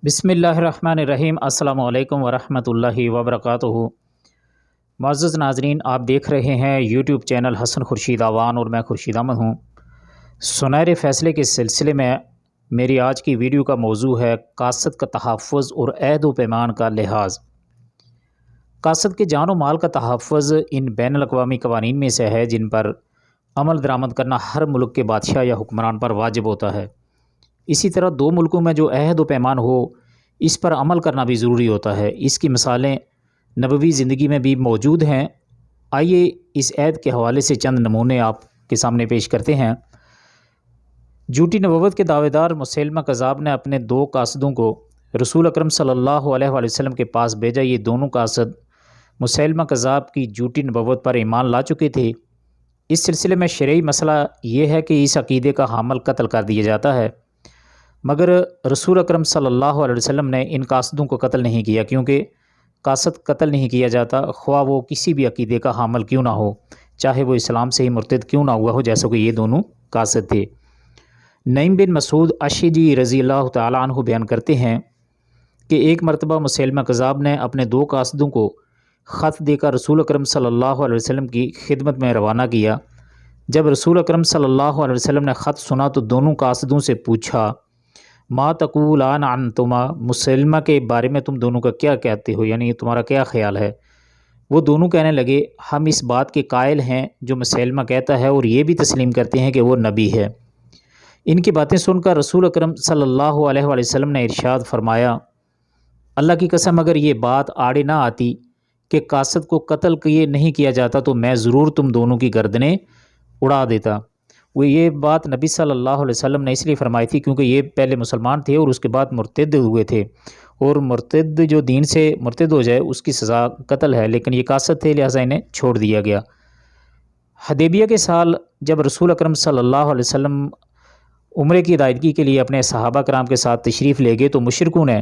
بسم اللہ الرحمن الرحیم۔ السلام علیکم ورحمۃ اللہ وبرکاتہ۔ معزز ناظرین، آپ دیکھ رہے ہیں یوٹیوب چینل حسن خورشید آوان اور میں خورشید احمد ہوں۔ سنہرے فیصلے کے سلسلے میں میری آج کی ویڈیو کا موضوع ہے قاصد کا تحفظ اور عہد و پیمان کا لحاظ۔ قاصد کے جان و مال کا تحفظ ان بین الاقوامی قوانین میں سے ہے جن پر عمل درآمد کرنا ہر ملک کے بادشاہ یا حکمران پر واجب ہوتا ہے۔ اسی طرح دو ملکوں میں جو عہد و پیمان ہو اس پر عمل کرنا بھی ضروری ہوتا ہے۔ اس کی مثالیں نبوی زندگی میں بھی موجود ہیں۔ آئیے اس عہد کے حوالے سے چند نمونے آپ کے سامنے پیش کرتے ہیں۔ جھوٹی نبوت کے دعوے دار مسیلمہ کذاب نے اپنے دو قاصدوں کو رسول اکرم صلی اللہ علیہ وآلہ وسلم کے پاس بھیجا۔ یہ دونوں قاصد مسیلمہ کذاب کی جھوٹی نبوت پر ایمان لا چکے تھے۔ اس سلسلے میں شرعی مسئلہ یہ ہے کہ اس عقیدے کا حامل قتل کر دیا جاتا ہے، مگر رسول اکرم صلی اللہ علیہ وسلم نے ان قاصدوں کو قتل نہیں کیا، کیونکہ قاصد قتل نہیں کیا جاتا خواہ وہ کسی بھی عقیدے کا حامل کیوں نہ ہو، چاہے وہ اسلام سے ہی مرتد کیوں نہ ہوا ہو، جیسا کہ یہ دونوں قاصد تھے۔ نعیم بن مسعود اشعری رضی اللہ تعالیٰ عنہ بیان کرتے ہیں کہ ایک مرتبہ مسیلمہ کذاب نے اپنے دو قاصدوں کو خط دے کر رسول اکرم صلی اللہ علیہ وسلم کی خدمت میں روانہ کیا۔ جب رسول اکرم صلی اللہ علیہ وسلم نے خط سنا تو دونوں قاصدوں سے پوچھا، ما تقولان عنتما، مسلمہ کے بارے میں تم دونوں کا کیا کہتے ہو، یعنی تمہارا کیا خیال ہے؟ وہ دونوں کہنے لگے، ہم اس بات کے قائل ہیں جو مسلمہ کہتا ہے اور یہ بھی تسلیم کرتے ہیں کہ وہ نبی ہے۔ ان کی باتیں سن کر رسول اکرم صلی اللہ علیہ وآلہ وسلم نے ارشاد فرمایا، اللہ کی قسم اگر یہ بات آڑے نہ آتی کہ قاصد کو قتل نہیں کیا جاتا تو میں ضرور تم دونوں کی گردنیں اڑا دیتا۔ وہ یہ بات نبی صلی اللہ علیہ وسلم نے اس لیے فرمائی تھی کیونکہ یہ پہلے مسلمان تھے اور اس کے بعد مرتد ہوئے تھے، اور مرتد جو دین سے مرتد ہو جائے اس کی سزا قتل ہے، لیکن یہ قاصد تھے لہٰذا انہیں چھوڑ دیا گیا۔ حدیبیہ کے سال جب رسول اکرم صلی اللہ علیہ وسلم عمرے کی ادائیگی کے لیے اپنے صحابہ کرام کے ساتھ تشریف لے گئے تو مشرکوں نے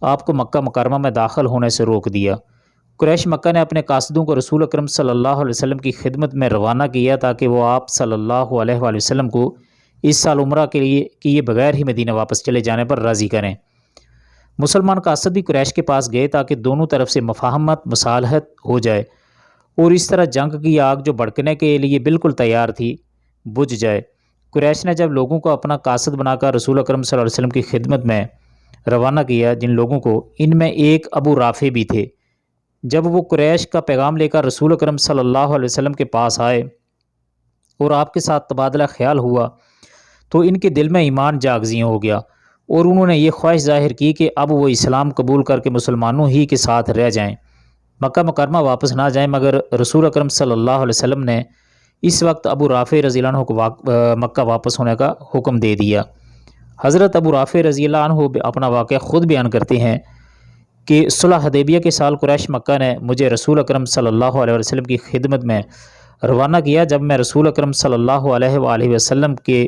آپ کو مکہ مکرمہ میں داخل ہونے سے روک دیا۔ قریش مکہ نے اپنے قاصدوں کو رسول اکرم صلی اللہ علیہ وسلم کی خدمت میں روانہ کیا تاکہ وہ آپ صلی اللہ علیہ وآلہ وسلم کو اس سال عمرہ کے لیے کیے بغیر ہی مدینہ واپس چلے جانے پر راضی کریں۔ مسلمان قاصد بھی قریش کے پاس گئے تاکہ دونوں طرف سے مفاہمت مصالحت ہو جائے اور اس طرح جنگ کی آگ جو بھڑکنے کے لیے بالکل تیار تھی بجھ جائے۔ قریش نے جب لوگوں کو اپنا قاصد بنا کر رسول اکرم صلی اللہ علیہ وسلم کی خدمت میں روانہ کیا، جن لوگوں کو ان میں ایک ابو رافع بھی تھے، جب وہ قریش کا پیغام لے کر رسول اکرم صلی اللہ علیہ وسلم کے پاس آئے اور آپ کے ساتھ تبادلہ خیال ہوا تو ان کے دل میں ایمان جاگزیں ہو گیا اور انہوں نے یہ خواہش ظاہر کی کہ اب وہ اسلام قبول کر کے مسلمانوں ہی کے ساتھ رہ جائیں، مکہ مکرمہ واپس نہ جائیں۔ مگر رسول اکرم صلی اللہ علیہ وسلم نے اس وقت ابو رافع رضی اللہ عنہ کو مکہ واپس ہونے کا حکم دے دیا۔ حضرت ابو رافع رضی اللہ عنہ اپنا واقعہ خود بیان کرتے ہیں کہ صلح حدیبیہ کے سال قریش مکہ نے مجھے رسول اکرم صلی اللہ علیہ وسلم کی خدمت میں روانہ کیا۔ جب میں رسول اکرم صلی اللہ علیہ وآلہ وسلم کے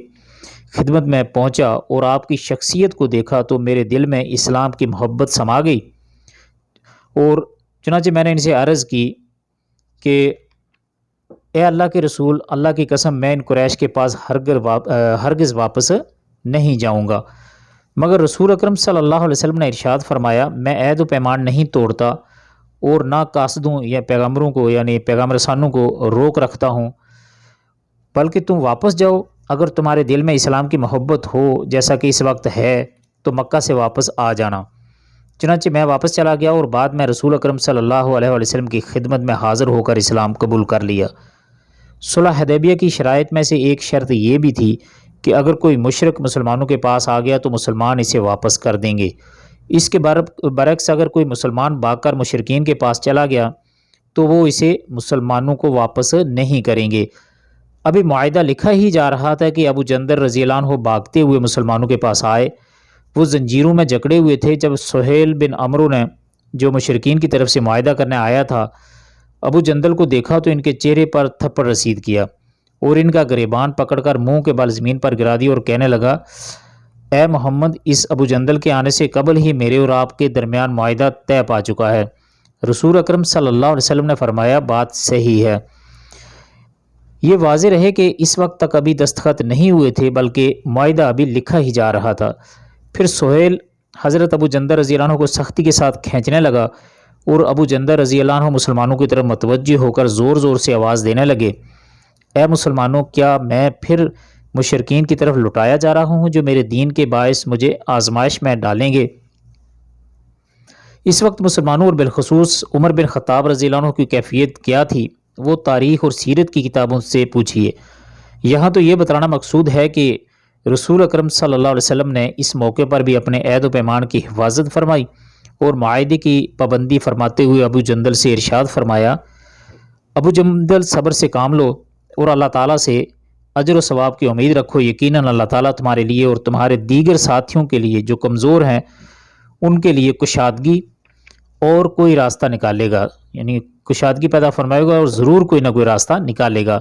خدمت میں پہنچا اور آپ کی شخصیت کو دیکھا تو میرے دل میں اسلام کی محبت سما گئی، اور چنانچہ میں نے ان سے عرض کی کہ اے اللہ کے رسول، اللہ کی قسم میں ان قریش کے پاس ہرگز واپس نہیں جاؤں گا۔ مگر رسول اکرم صلی اللہ علیہ وسلم نے ارشاد فرمایا، میں عہد و پیمان نہیں توڑتا اور نہ قاصدوں یا پیغمبروں کو یعنی پیغام رسانوں کو روک رکھتا ہوں، بلکہ تم واپس جاؤ۔ اگر تمہارے دل میں اسلام کی محبت ہو جیسا کہ اس وقت ہے تو مکہ سے واپس آ جانا۔ چنانچہ میں واپس چلا گیا اور بعد میں رسول اکرم صلی اللہ علیہ وسلم کی خدمت میں حاضر ہو کر اسلام قبول کر لیا۔ صلح حدیبیہ کی شرائط میں سے ایک شرط یہ بھی تھی کہ اگر کوئی مشرک مسلمانوں کے پاس آ گیا تو مسلمان اسے واپس کر دیں گے۔ اس کے برعکس اگر کوئی مسلمان بھاگ کر مشرکین کے پاس چلا گیا تو وہ اسے مسلمانوں کو واپس نہیں کریں گے۔ ابھی معاہدہ لکھا ہی جا رہا تھا کہ ابو جندل رضی اللہ عنہ بھاگتے ہوئے مسلمانوں کے پاس آئے۔ وہ زنجیروں میں جکڑے ہوئے تھے۔ جب سہیل بن عمرو نے جو مشرکین کی طرف سے معاہدہ کرنے آیا تھا ابو جندل کو دیکھا تو ان کے چہرے پر تھپڑ رسید کیا اور ان کا گریبان پکڑ کر منہ کے بل زمین پر گرا دی اور کہنے لگا، اے محمد، اس ابو جندل کے آنے سے قبل ہی میرے اور آپ کے درمیان معاہدہ طے پا چکا ہے۔ رسول اکرم صلی اللہ علیہ وسلم نے فرمایا، بات صحیح ہے۔ یہ واضح رہے کہ اس وقت تک ابھی دستخط نہیں ہوئے تھے بلکہ معاہدہ ابھی لکھا ہی جا رہا تھا۔ پھر سہیل حضرت ابو جندل رضی اللہ عنہ کو سختی کے ساتھ کھینچنے لگا اور ابو جندل رضی اللہ عنہ مسلمانوں کی طرف متوجہ ہو کر زور زور سے آواز دینے لگے، اے مسلمانوں، کیا میں پھر مشرکین کی طرف لٹایا جا رہا ہوں جو میرے دین کے باعث مجھے آزمائش میں ڈالیں گے؟ اس وقت مسلمانوں اور بالخصوص عمر بن خطاب رضی اللہ عنہ کی کیفیت کیا تھی وہ تاریخ اور سیرت کی کتابوں سے پوچھیے۔ یہاں تو یہ بتلانا مقصود ہے کہ رسول اکرم صلی اللہ علیہ وسلم نے اس موقع پر بھی اپنے عہد و پیمان کی حفاظت فرمائی اور معاہدے کی پابندی فرماتے ہوئے ابو جندل سے ارشاد فرمایا، ابو جندل صبر سے کام لو اور اللہ تعالیٰ سے اجر و ثواب کی امید رکھو، یقیناً اللہ تعالیٰ تمہارے لیے اور تمہارے دیگر ساتھیوں کے لیے جو کمزور ہیں ان کے لیے کشادگی اور کوئی راستہ نکالے گا، یعنی کشادگی پیدا فرمائے گا اور ضرور کوئی نہ کوئی راستہ نکالے گا۔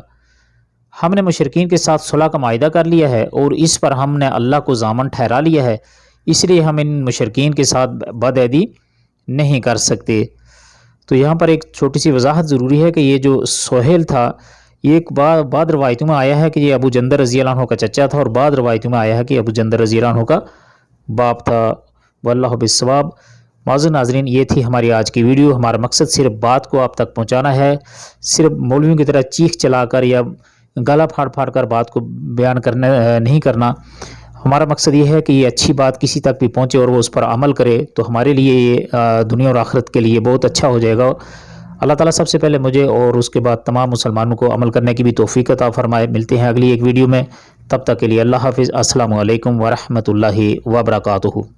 ہم نے مشرکین کے ساتھ صلح کا معاہدہ کر لیا ہے اور اس پر ہم نے اللہ کو ضامن ٹھہرا لیا ہے، اس لیے ہم ان مشرکین کے ساتھ بدعہدی نہیں کر سکتے۔ تو یہاں پر ایک چھوٹی سی وضاحت ضروری ہے کہ یہ جو سہیل تھا یہ ایک بعد روایتوں میں آیا ہے کہ یہ ابو جندل رضی اللہ عنہ کا چچا تھا اور بعد روایتوں میں آیا ہے کہ ابو جندل رضی اللہ عنہ کا باپ تھا۔ واللہ بالصواب۔ معزز ناظرین، یہ تھی ہماری آج کی ویڈیو۔ ہمارا مقصد صرف بات کو آپ تک پہنچانا ہے، صرف مولویوں کی طرح چیخ چلا کر یا گلا پھاڑ پھاڑ کر بات کو بیان نہیں کرنا۔ ہمارا مقصد یہ ہے کہ یہ اچھی بات کسی تک بھی پہنچے اور وہ اس پر عمل کرے تو ہمارے لیے یہ دنیا اور آخرت کے لیے بہت اچھا ہو جائے گا۔ اللہ تعالیٰ سب سے پہلے مجھے اور اس کے بعد تمام مسلمانوں کو عمل کرنے کی بھی توفیق عطا فرمائے۔ ملتے ہیں اگلی ایک ویڈیو میں، تب تک کے لیے اللہ حافظ۔ السلام علیکم ورحمۃ اللہ وبرکاتہ۔